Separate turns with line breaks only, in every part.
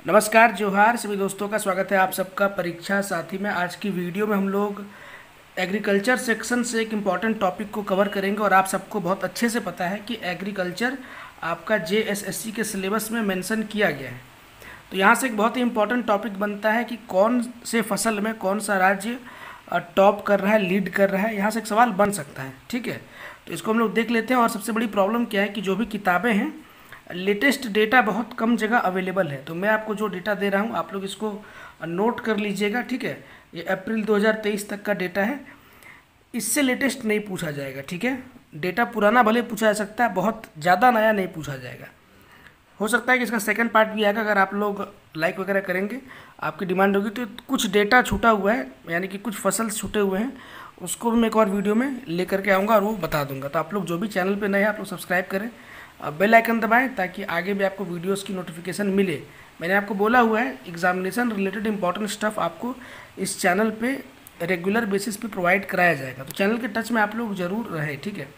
नमस्कार जोहार सभी दोस्तों का स्वागत है आप सबका परीक्षा साथी में। आज की वीडियो में हम लोग एग्रीकल्चर सेक्शन से एक इम्पॉर्टेंट टॉपिक को कवर करेंगे और आप सबको बहुत अच्छे से पता है कि एग्रीकल्चर आपका जेएसएससी के सिलेबस में मेंशन किया गया है। तो यहाँ से एक बहुत ही इम्पॉर्टेंट टॉपिक बनता है कि कौन से फसल में कौन सा राज्य टॉप कर रहा है, लीड कर रहा है। यहाँ से एक सवाल बन सकता है, ठीक है। तो इसको हम लोग देख लेते हैं। और सबसे बड़ी प्रॉब्लम क्या है कि जो भी किताबें हैं, लेटेस्ट डेटा बहुत कम जगह अवेलेबल है। तो मैं आपको जो डेटा दे रहा हूँ आप लोग इसको नोट कर लीजिएगा, ठीक है। ये अप्रैल 2023 तक का डेटा है, इससे लेटेस्ट नहीं पूछा जाएगा, ठीक है। डेटा पुराना भले पूछा जा सकता है, बहुत ज़्यादा नया नहीं पूछा जाएगा। हो सकता है कि इसका सेकंड पार्ट भी आएगा, अगर आप लोग लाइक वगैरह करेंगे, आपकी डिमांड होगी। तो कुछ डेटा छूटा हुआ है, यानी कि कुछ फसल छूटे हुए हैं, उसको भी मैं एक और वीडियो में लेकर के आऊँगा और वो बता दूंगा। तो आप लोग जो भी चैनल पर नए हैं आप लोग सब्सक्राइब करें, बेल आइकन दबाएं ताकि आगे भी आपको वीडियोस की नोटिफिकेशन मिले। मैंने आपको बोला हुआ है एग्जामिनेशन रिलेटेड इंपॉर्टेंट स्टफ आपको इस चैनल पे रेगुलर बेसिस पे प्रोवाइड कराया जाएगा। तो चैनल के टच में आप लोग जरूर रहें, ठीक है।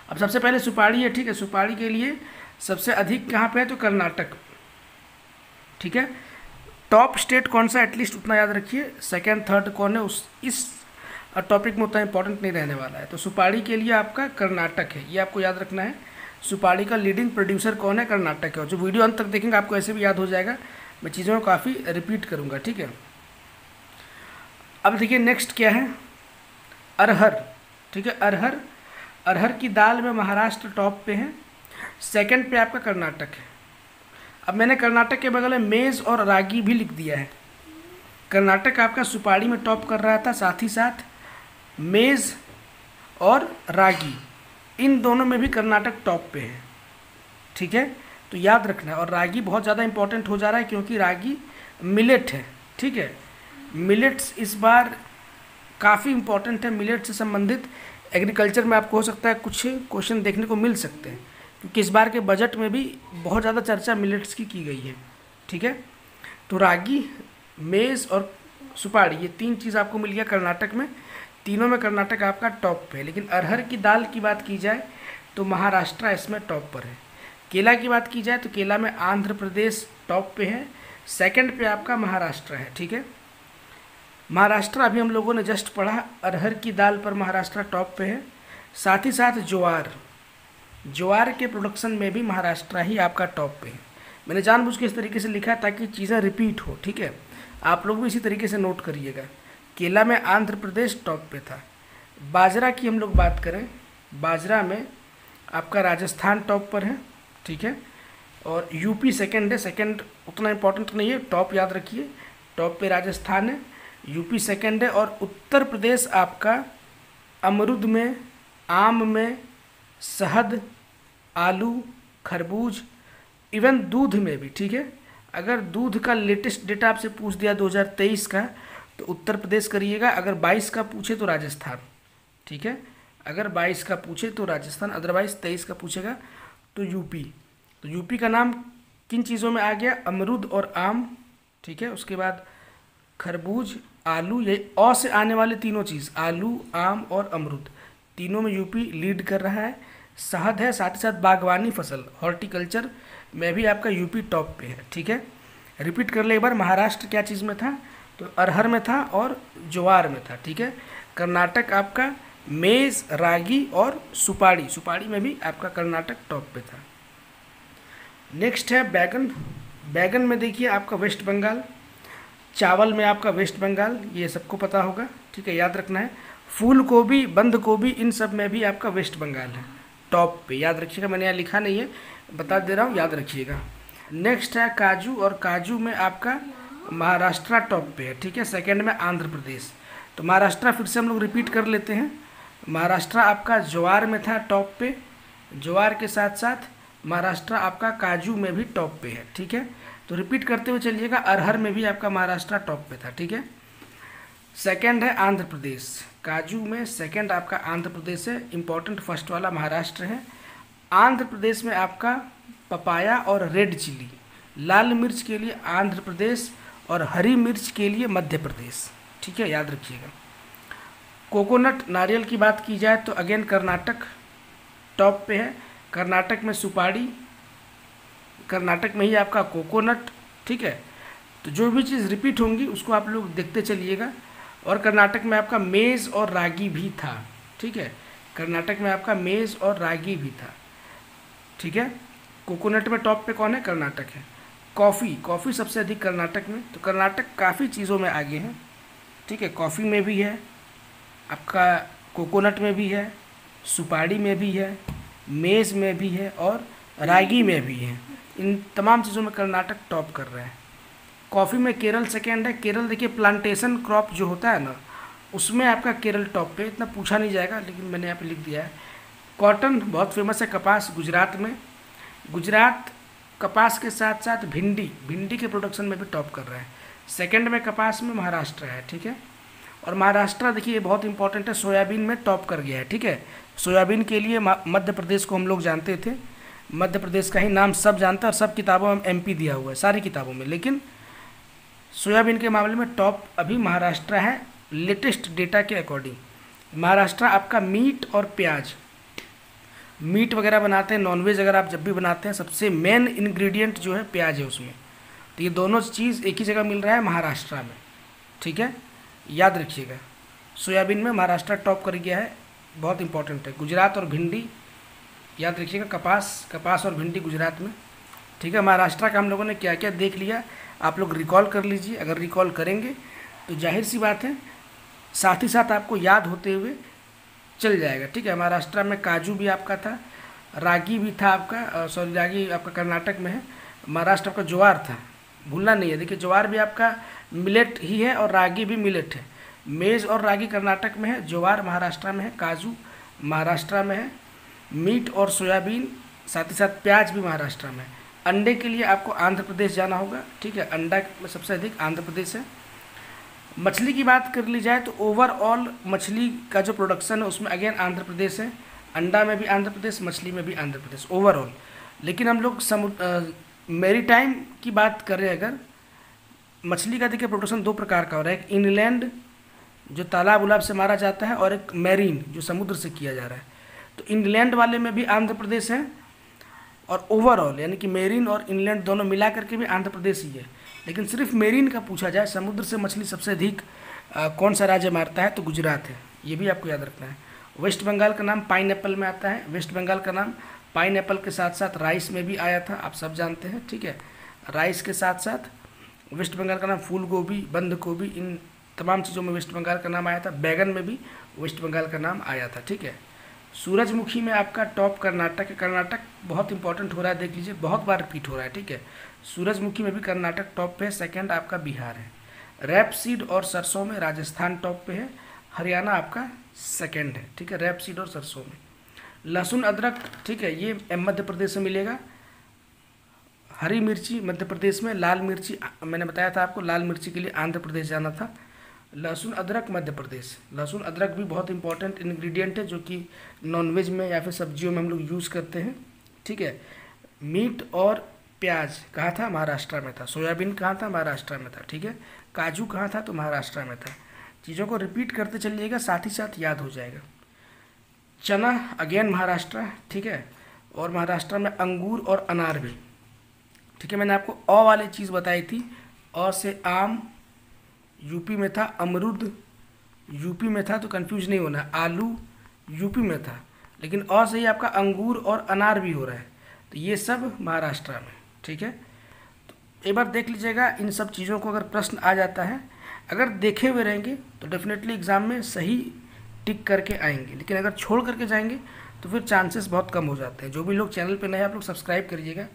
अब सबसे पहले सुपारी है, ठीक है। सुपारी के लिए सबसे अधिक कहाँ पे है तो कर्नाटक, ठीक है। टॉप स्टेट कौन सा एटलीस्ट उतना याद रखिए, सेकेंड थर्ड कौन है उस इस टॉपिक में उतना इंपॉर्टेंट नहीं रहने वाला है। तो सुपारी के लिए आपका कर्नाटक है, ये आपको याद रखना है। सुपारी का लीडिंग प्रोड्यूसर कौन है, कर्नाटक है। जो वीडियो अंत तक देखेंगे आपको ऐसे भी याद हो जाएगा, मैं चीज़ों को काफ़ी रिपीट करूंगा, ठीक है। अब देखिए नेक्स्ट क्या है, अरहर, ठीक है। अरहर, अरहर की दाल में महाराष्ट्र टॉप पे है, सेकंड पे आपका कर्नाटक है। अब मैंने कर्नाटक के बगल में मेज़ और रागी भी लिख दिया है। कर्नाटक आपका सुपारी में टॉप कर रहा था, साथ ही साथ मेज़ और रागी, इन दोनों में भी कर्नाटक टॉप पे है, ठीक है। तो याद रखना है। और रागी बहुत ज़्यादा इंपॉर्टेंट हो जा रहा है क्योंकि रागी मिलेट है, ठीक है। मिलेट्स इस बार काफ़ी इंपॉर्टेंट है। मिलेट से संबंधित एग्रीकल्चर में आपको हो सकता है कुछ क्वेश्चन देखने को मिल सकते हैं, क्योंकि इस बार के बजट में भी बहुत ज़्यादा चर्चा मिलेट्स की गई है, ठीक है। तो रागी, मेज़ और सुपारी, ये तीन चीज़ आपको मिल गया कर्नाटक में। तीनों में कर्नाटक आपका टॉप पे है। लेकिन अरहर की दाल की बात की जाए तो महाराष्ट्र इसमें टॉप पर है। केला की बात की जाए तो केला में आंध्र प्रदेश टॉप पे है, सेकंड पे आपका महाराष्ट्र है, ठीक है। महाराष्ट्र अभी हम लोगों ने जस्ट पढ़ा, अरहर की दाल पर महाराष्ट्र टॉप पे है। साथ ही साथ ज्वार, ज्वार के प्रोडक्शन में भी महाराष्ट्र ही आपका टॉप पे है। मैंने जानबूझ के इस तरीके से लिखा है ताकि चीज़ें रिपीट हो, ठीक है। आप लोग भी इसी तरीके से नोट करिएगा। केला में आंध्र प्रदेश टॉप पे था। बाजरा की हम लोग बात करें, बाजरा में आपका राजस्थान टॉप पर है, ठीक है। और यूपी सेकंड है, सेकंड उतना इंपॉर्टेंट नहीं है, टॉप याद रखिए। टॉप पे राजस्थान है, यूपी सेकंड है। और उत्तर प्रदेश आपका अमरूद में, आम में, शहद, आलू, खरबूज, इवन दूध में भी, ठीक है। अगर दूध का लेटेस्ट डेटा आपसे पूछ दिया 2023 का तो उत्तर प्रदेश करिएगा, अगर 22 का पूछे तो राजस्थान, ठीक है। अगर 22 का पूछे तो राजस्थान, अदरवाइज 23 का पूछेगा तो यूपी। तो यूपी का नाम किन चीज़ों में आ गया, अमरूद और आम, ठीक है। उसके बाद खरबूज, आलू, ये औ से आने वाले तीनों चीज़, आलू, आम और अमरूद, तीनों में यूपी लीड कर रहा है। शहद है, साथ ही साथ बागवानी फसल, हॉर्टिकल्चर में भी आपका यूपी टॉप पे है, ठीक है। रिपीट कर ले एक बार, महाराष्ट्र क्या चीज़ में था तो अरहर में था और ज्वार में था, ठीक है। कर्नाटक आपका मेज़, रागी और सुपारी, सुपारी में भी आपका कर्नाटक टॉप पे था। नेक्स्ट है बैगन, बैगन में देखिए आपका वेस्ट बंगाल, चावल में आपका वेस्ट बंगाल, ये सबको पता होगा, ठीक है, याद रखना है। फूल गोभी, बंद गोभी, इन सब में भी आपका वेस्ट बंगाल है टॉप पे, याद रखिएगा। मैंने यहाँ लिखा नहीं है, बता दे रहा हूँ, याद रखिएगा। नेक्स्ट है काजू, और काजू में आपका महाराष्ट्र टॉप पे है, ठीक है। सेकंड में आंध्र प्रदेश। तो महाराष्ट्र फिर से हम लोग रिपीट कर लेते हैं। महाराष्ट्र आपका ज्वार में था टॉप पे, ज्वार के साथ साथ महाराष्ट्र आपका काजू में भी टॉप पे है, ठीक है। तो रिपीट करते हुए चलिएगा, अरहर में भी आपका महाराष्ट्र टॉप पे था, ठीक है। सेकंड है आंध्र प्रदेश, काजू में सेकंड आपका आंध्र प्रदेश है, इंपॉर्टेंट फर्स्ट वाला महाराष्ट्र है। आंध्र प्रदेश में आपका पपाया और रेड चिली, लाल मिर्च के लिए आंध्र प्रदेश और हरी मिर्च के लिए मध्य प्रदेश, ठीक है, याद रखिएगा। कोकोनट, नारियल की बात की जाए तो अगेन कर्नाटक टॉप पे है। कर्नाटक में सुपारी, कर्नाटक में ही आपका कोकोनट, ठीक है। तो जो भी चीज़ रिपीट होंगी उसको आप लोग देखते चलिएगा। और कर्नाटक में आपका मेज़ और रागी भी था, ठीक है, कर्नाटक में आपका मेज़ और रागी भी था, ठीक है। कोकोनट में टॉप पे कौन है? कर्नाटक है। कॉफ़ी सबसे अधिक कर्नाटक में, तो कर्नाटक काफ़ी चीज़ों में आगे हैं, ठीक है। कॉफ़ी में भी है आपका, कोकोनट में भी है, सुपारी में भी है, मेज़ में भी है और रागी में भी है। इन तमाम चीज़ों में कर्नाटक टॉप कर रहा है। कॉफ़ी में केरल सेकेंड है। केरल देखिए प्लांटेशन क्रॉप जो होता है ना, उसमें आपका केरल टॉप पे, इतना पूछा नहीं जाएगा लेकिन मैंने यहाँ पे लिख दिया है। कॉटन बहुत फेमस है, कपास गुजरात में, गुजरात कपास के साथ साथ भिंडी के प्रोडक्शन में भी टॉप कर रहा है। सेकंड में कपास में महाराष्ट्र है, ठीक है। और महाराष्ट्र देखिए बहुत इंपॉर्टेंट है, सोयाबीन में टॉप कर गया है, ठीक है। सोयाबीन के लिए मध्य प्रदेश को हम लोग जानते थे, मध्य प्रदेश का ही नाम सब जानते हैं और सब किताबों में एमपी दिया हुआ है, सारी किताबों में, लेकिन सोयाबीन के मामले में टॉप अभी महाराष्ट्र है लेटेस्ट डेटा के अकॉर्डिंग। महाराष्ट्र आपका मीट और प्याज, मीट वगैरह बनाते हैं, नॉनवेज अगर आप जब भी बनाते हैं सबसे मेन इंग्रेडिएंट जो है प्याज है उसमें, तो ये दोनों चीज़ एक ही जगह मिल रहा है महाराष्ट्र में, ठीक है, याद रखिएगा। सोयाबीन में महाराष्ट्र टॉप कर गया है, बहुत इंपॉर्टेंट है। गुजरात और भिंडी याद रखिएगा, कपास और भिंडी गुजरात में, ठीक है। महाराष्ट्र का हम लोगों ने क्या क्या देख लिया, आप लोग रिकॉल कर लीजिए। अगर रिकॉल करेंगे तो जाहिर सी बात है साथ ही साथ आपको याद होते हुए चल जाएगा, ठीक है। महाराष्ट्र में काजू भी आपका था, रागी भी था आपका, सॉरी रागी आपका कर्नाटक में है। महाराष्ट्र आपका ज्वार था, भूलना नहीं है। देखिए ज्वार भी आपका मिलेट ही है और रागी भी मिलेट है। मेज़ और रागी कर्नाटक में है, ज्वार महाराष्ट्र में है, काजू महाराष्ट्र में है, मीट और सोयाबीन साथ ही साथ प्याज भी महाराष्ट्र में है। अंडे के लिए आपको आंध्र प्रदेश जाना होगा, ठीक है, अंडा में सबसे अधिक आंध्र प्रदेश है। मछली की बात कर ली जाए तो ओवरऑल मछली का जो प्रोडक्शन है उसमें अगेन आंध्र प्रदेश है, अंडा में भी आंध्र प्रदेश, मछली में भी आंध्र प्रदेश ओवरऑल। लेकिन हम लोग मैरीटाइम की बात करें अगर, मछली का देखिए प्रोडक्शन दो प्रकार का हो रहा है, एक इनलैंड जो तालाब उलाब से मारा जाता है और एक मैरीन जो समुद्र से किया जा रहा है। तो इनलैंड वाले में भी आंध्र प्रदेश है और ओवरऑल यानी कि मेरीन और इनलैंड दोनों मिला करके भी आंध्र प्रदेश ही है। लेकिन सिर्फ मेरीन का पूछा जाए, समुद्र से मछली सबसे अधिक कौन सा राज्य मारता है, तो गुजरात है, ये भी आपको याद रखना है। वेस्ट बंगाल का नाम पाइनएप्पल में आता है, वेस्ट बंगाल का नाम पाइनएप्पल के साथ साथ राइस में भी आया था, आप सब जानते हैं, ठीक है। राइस के साथ साथ वेस्ट बंगाल का नाम फूल गोभी, बंद गोभी, इन तमाम चीज़ों में वेस्ट बंगाल का नाम आया था। बैगन में भी वेस्ट बंगाल का नाम आया था, ठीक है। सूरजमुखी में आपका टॉप कर्नाटक है, कर्नाटक बहुत इंपॉर्टेंट हो रहा है, देख लीजिए बहुत बार रिपीट हो रहा है, ठीक है। सूरजमुखी में भी कर्नाटक टॉप पे है, सेकंड आपका बिहार है। रैपसीड और सरसों में राजस्थान टॉप पे है, हरियाणा आपका सेकंड है, ठीक है, रैपसीड और सरसों में। लहसुन अदरक, ठीक है, ये मध्य प्रदेश में मिलेगा। हरी मिर्ची मध्य प्रदेश में, लाल मिर्ची मैंने बताया था आपको, लाल मिर्ची के लिए आंध्र प्रदेश जाना था। लहसुन अदरक मध्य प्रदेश, लहसुन अदरक भी बहुत इंपॉर्टेंट इंग्रेडिएंट है जो कि नॉनवेज में या फिर सब्जियों में हम लोग यूज़ करते हैं, ठीक है। मीट और प्याज कहाँ था, महाराष्ट्र में था। सोयाबीन कहाँ था, महाराष्ट्र में था, ठीक है। काजू कहाँ था, तो महाराष्ट्र में था। चीज़ों को रिपीट करते चलिएगा, साथ ही साथ याद हो जाएगा। चना अगेन महाराष्ट्र, ठीक है, और महाराष्ट्र में अंगूर और अनार भी, ठीक है। मैंने आपको अ वाली चीज़ बताई थी, अ से आम यूपी में था, अमरूद यूपी में था, तो कंफ्यूज नहीं होना, आलू यूपी में था, लेकिन अ से ही आपका अंगूर और अनार भी हो रहा है, तो ये सब महाराष्ट्र में, ठीक है। तो एक बार देख लीजिएगा इन सब चीज़ों को, अगर प्रश्न आ जाता है, अगर देखे हुए रहेंगे तो डेफिनेटली एग्ज़ाम में सही टिक करके आएंगे, लेकिन अगर छोड़ करके जाएंगे तो फिर चांसेस बहुत कम हो जाते हैं। जो भी लोग चैनल पे नए हैं आप लोग सब्सक्राइब करिएगा,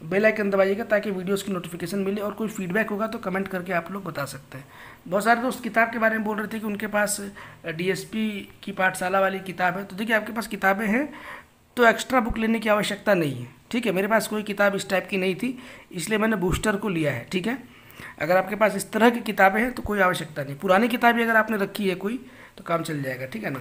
बेल आइकन दबाइएगा ताकि वीडियोस की नोटिफिकेशन मिले, और कोई फीडबैक होगा तो कमेंट करके आप लोग बता सकते हैं। बहुत सारे दोस्त किताब के बारे में बोल रहे थे कि उनके पास डीएसपी की पाठशाला वाली किताब है, तो देखिए आपके पास किताबें हैं तो एक्स्ट्रा बुक लेने की आवश्यकता नहीं है, ठीक है। मेरे पास कोई किताब इस टाइप की नहीं थी, इसलिए मैंने बूस्टर को लिया है, ठीक है। अगर आपके पास इस तरह की किताबें हैं तो कोई आवश्यकता नहीं, पुरानी किताबें अगर आपने रखी है कोई तो काम चल जाएगा, ठीक है ना।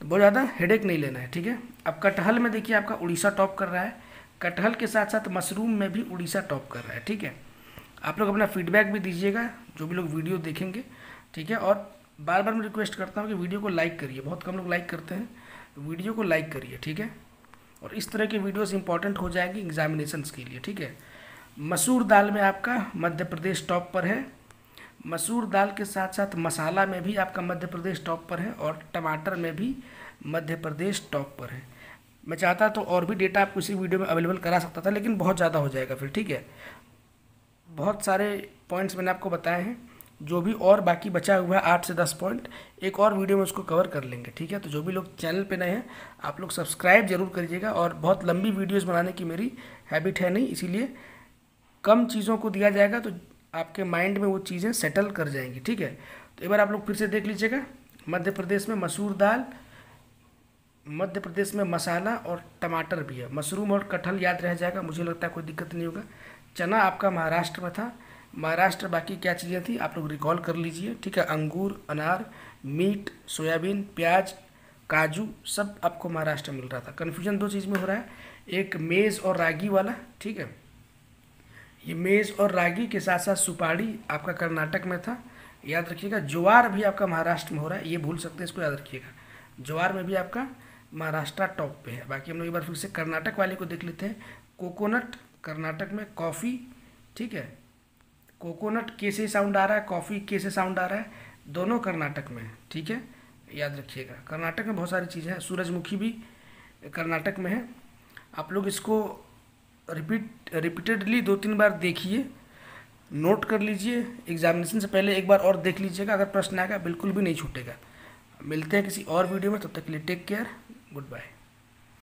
तो बहुत ज़्यादा हेडेक नहीं लेना है, ठीक है। अब कटहल में देखिए आपका उड़ीसा टॉप कर रहा है, कटहल के साथ साथ मशरूम में भी उड़ीसा टॉप कर रहा है, ठीक है। आप लोग अपना फीडबैक भी दीजिएगा जो भी लोग वीडियो देखेंगे, ठीक है। और बार बार मैं रिक्वेस्ट करता हूँ कि वीडियो को लाइक करिए, बहुत कम लोग लाइक करते हैं, वीडियो को लाइक करिए, ठीक है। और इस तरह के वीडियोस इंपॉर्टेंट हो जाएंगे एग्जामिनेशंस के लिए, ठीक है। मसूर दाल में आपका मध्य प्रदेश टॉप पर है। मसूर दाल के साथ साथ मसाला में भी आपका मध्य प्रदेश टॉप पर है और टमाटर में भी मध्य प्रदेश टॉप पर है। मैं चाहता तो और भी डेटा आपको इसी वीडियो में अवेलेबल करा सकता था, लेकिन बहुत ज़्यादा हो जाएगा फिर, ठीक है। बहुत सारे पॉइंट्स मैंने आपको बताए हैं, जो भी और बाकी बचा हुआ है 8 से 10 पॉइंट, एक और वीडियो में उसको कवर कर लेंगे, ठीक है। तो जो भी लोग चैनल पे नए हैं आप लोग सब्सक्राइब जरूर करिएगा, और बहुत लंबी वीडियोस बनाने की मेरी हैबिट है नहीं, इसीलिए कम चीज़ों को दिया जाएगा तो आपके माइंड में वो चीज़ें सेटल कर जाएंगी, ठीक है। तो एक बार आप लोग फिर से देख लीजिएगा, मध्य प्रदेश में मसूर दाल, मध्य प्रदेश में मसाला और टमाटर भी है। मशरूम और कटहल याद रह जाएगा, मुझे लगता है कोई दिक्कत नहीं होगा। चना आपका महाराष्ट्र में था। महाराष्ट्र बाकी क्या चीज़ें थी आप लोग रिकॉल कर लीजिए, ठीक है। अंगूर, अनार, मीट, सोयाबीन, प्याज, काजू, सब आपको महाराष्ट्र मिल रहा था। कन्फ्यूजन दो चीज़ में हो रहा है, एक मेज़ और रागी वाला, ठीक है। ये मेज़ और रागी के साथ साथ सुपारी आपका कर्नाटक में था, याद रखिएगा। ज्वार भी आपका महाराष्ट्र में हो रहा है, ये भूल सकते हैं, इसको याद रखिएगा। ज्वार में भी आपका महाराष्ट्र टॉप पे है। बाकी हम लोग एक बार फिर से कर्नाटक वाले को देख लेते हैं। कोकोनट कर्नाटक में, कॉफ़ी, ठीक है। कोकोनट के से साउंड आ रहा है, कॉफ़ी के से साउंड आ रहा है, दोनों कर्नाटक में है, ठीक है, याद रखिएगा। कर्नाटक में बहुत सारी चीज़ें हैं। सूरजमुखी भी कर्नाटक में है। आप लोग इसको रिपीटेडली 2-3 बार देखिए, नोट कर लीजिए, एग्जामिनेशन से पहले एक बार और देख लीजिएगा, अगर प्रश्न आएगा बिल्कुल भी नहीं छूटेगा। मिलते हैं किसी और वीडियो में, तब तक के लिए टेक केयर, गुड बाय।